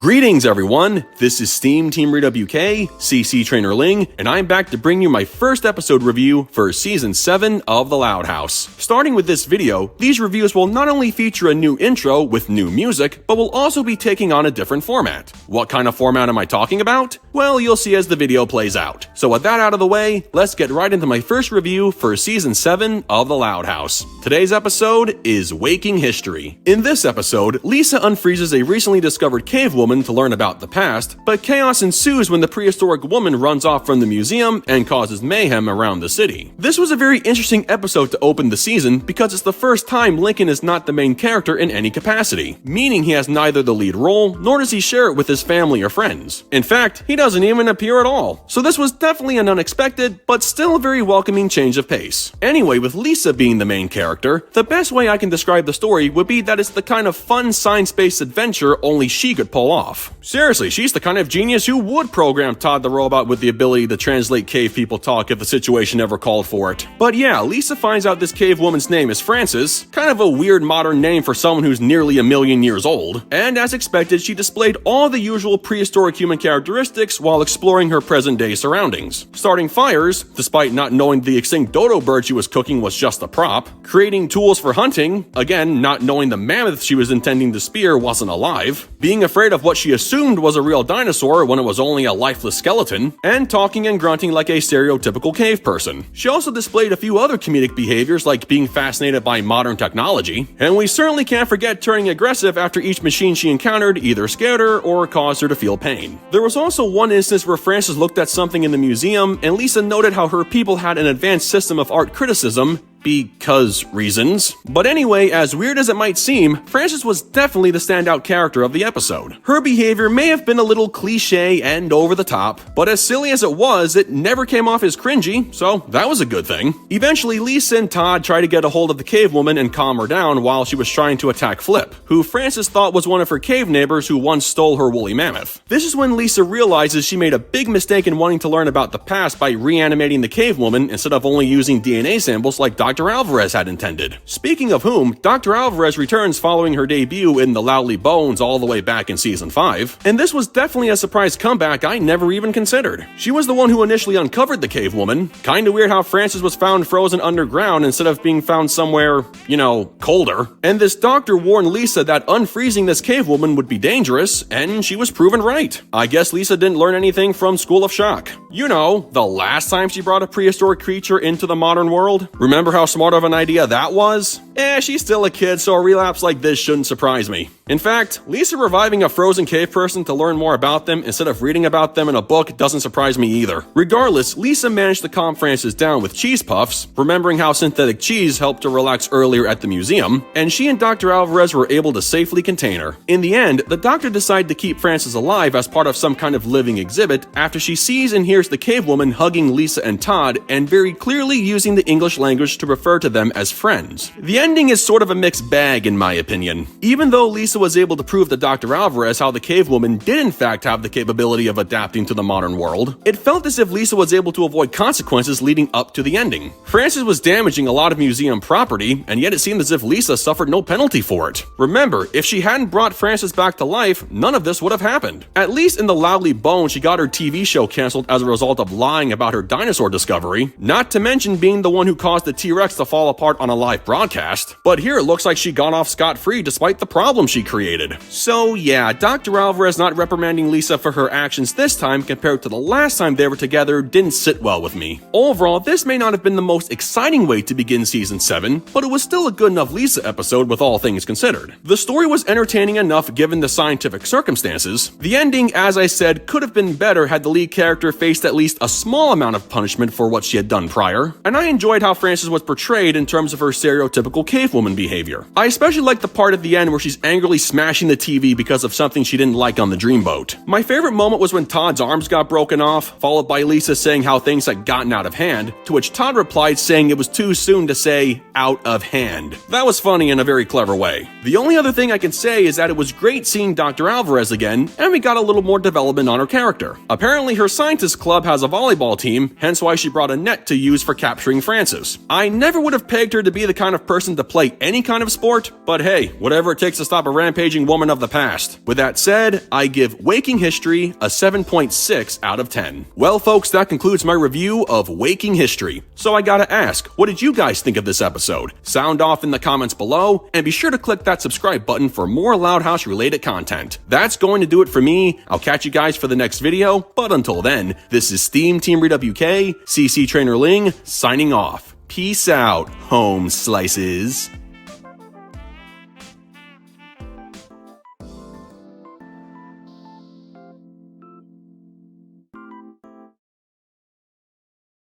Greetings everyone, this is SteamTeamRedubUK, CC Trainor-Ling, and I'm back to bring you my first episode review for Season 7 of The Loud House. Starting with this video, these reviews will not only feature a new intro with new music, but will also be taking on a different format. What kind of format am I talking about? Well, you'll see as the video plays out. So with that out of the way, let's get right into my first review for Season 7 of The Loud House. Today's episode is Waking History. In this episode, Lisa unfreezes a recently discovered cavewoman to learn about the past, but chaos ensues when the prehistoric woman runs off from the museum and causes mayhem around the city. This was a very interesting episode to open the season because it's the first time Lincoln is not the main character in any capacity, meaning he has neither the lead role nor does he share it with his family or friends. In fact, he doesn't even appear at all. So this was definitely an unexpected, but still a very welcoming change of pace. Anyway, with Lisa being the main character, the best way I can describe the story would be that it's the kind of fun science-based adventure only she could pull off. Seriously, she's the kind of genius who would program Todd the robot with the ability to translate cave people talk if the situation ever called for it. But yeah, Lisa finds out this cave woman's name is Frances, kind of a weird modern name for someone who's nearly a million years old, and as expected, she displayed all the usual prehistoric human characteristics while exploring her present-day surroundings. Starting fires, despite not knowing the extinct dodo bird she was cooking was just a prop, creating tools for hunting, again not knowing the mammoth she was intending to spear wasn't alive, being afraid of what she assumed was a real dinosaur when it was only a lifeless skeleton, and talking and grunting like a stereotypical cave person. She also displayed a few other comedic behaviors like being fascinated by modern technology, and we certainly can't forget turning aggressive after each machine she encountered either scared her or caused her to feel pain. There was also one instance where Frances looked at something in the museum and Lisa noted how her people had an advanced system of art criticism, because reasons. But anyway, as weird as it might seem, Frances was definitely the standout character of the episode. Her behavior may have been a little cliche and over the top, but as silly as it was, it never came off as cringy, so that was a good thing. Eventually, Lisa and Todd try to get a hold of the cave woman and calm her down while she was trying to attack Flip, who Frances thought was one of her cave neighbors who once stole her woolly mammoth. This is when Lisa realizes she made a big mistake in wanting to learn about the past by reanimating the cave woman instead of only using DNA samples like Dr. Alvarez had intended. Speaking of whom, Dr. Alvarez returns following her debut in The Loudly Bones all the way back in Season 5, and this was definitely a surprise comeback I never even considered. She was the one who initially uncovered the cave woman. Kinda weird how Frances was found frozen underground instead of being found somewhere, colder. And this doctor warned Lisa that unfreezing this cave woman would be dangerous, and she was proven right. I guess Lisa didn't learn anything from School of Shock. The last time she brought a prehistoric creature into the modern world? Remember how smart of an idea that was? She's still a kid, so a relapse like this shouldn't surprise me. In fact, Lisa reviving a frozen cave person to learn more about them instead of reading about them in a book doesn't surprise me either. Regardless, Lisa managed to calm Frances down with cheese puffs, remembering how synthetic cheese helped her relax earlier at the museum, and she and Dr. Alvarez were able to safely contain her. In the end, the doctor decided to keep Frances alive as part of some kind of living exhibit after she sees and hears the cave woman hugging Lisa and Todd and very clearly using the English language to refer to them as friends. The ending is sort of a mixed bag in my opinion. Even though Lisa was able to prove to Dr. Alvarez how the cave woman did in fact have the capability of adapting to the modern world, it felt as if Lisa was able to avoid consequences leading up to the ending. Frances was damaging a lot of museum property, and yet it seemed as if Lisa suffered no penalty for it. Remember, if she hadn't brought Frances back to life, none of this would have happened. At least in The Loudly Bones, she got her TV show canceled as a result of lying about her dinosaur discovery, not to mention being the one who caused the T-Rex to fall apart on a live broadcast. But here it looks like she got off scot-free despite the problem she created. So yeah, Dr. Alvarez not reprimanding Lisa for her actions this time compared to the last time they were together didn't sit well with me. Overall, this may not have been the most exciting way to begin Season 7, but it was still a good enough Lisa episode with all things considered. The story was entertaining enough given the scientific circumstances. The ending, as I said, could have been better had the lead character faced at least a small amount of punishment for what she had done prior, and I enjoyed how Frances was portrayed in terms of her stereotypical cavewoman behavior. I especially liked the part at the end where she's angrily smashing the TV because of something she didn't like on the dreamboat. My favorite moment was when Todd's arms got broken off, followed by Lisa saying how things had gotten out of hand, to which Todd replied saying it was too soon to say out of hand. That was funny in a very clever way. The only other thing I can say is that it was great seeing Dr. Alvarez again, and we got a little more development on her character. Apparently her scientist club has a volleyball team, hence why she brought a net to use for capturing Frances. I never would have pegged her to be the kind of person to play any kind of sport, but hey, whatever it takes to stop a rampaging woman of the past. With that said, I give Waking History a 7.6 out of 10. Well folks, that concludes my review of Waking History. So I gotta ask, what did you guys think of this episode? Sound off in the comments below, and be sure to click that subscribe button for more Loud House related content. That's going to do it for me. I'll catch you guys for the next video, but until then, this is SteamTeamRedubUK, CC Trainor-Ling, signing off. Peace out, home slices.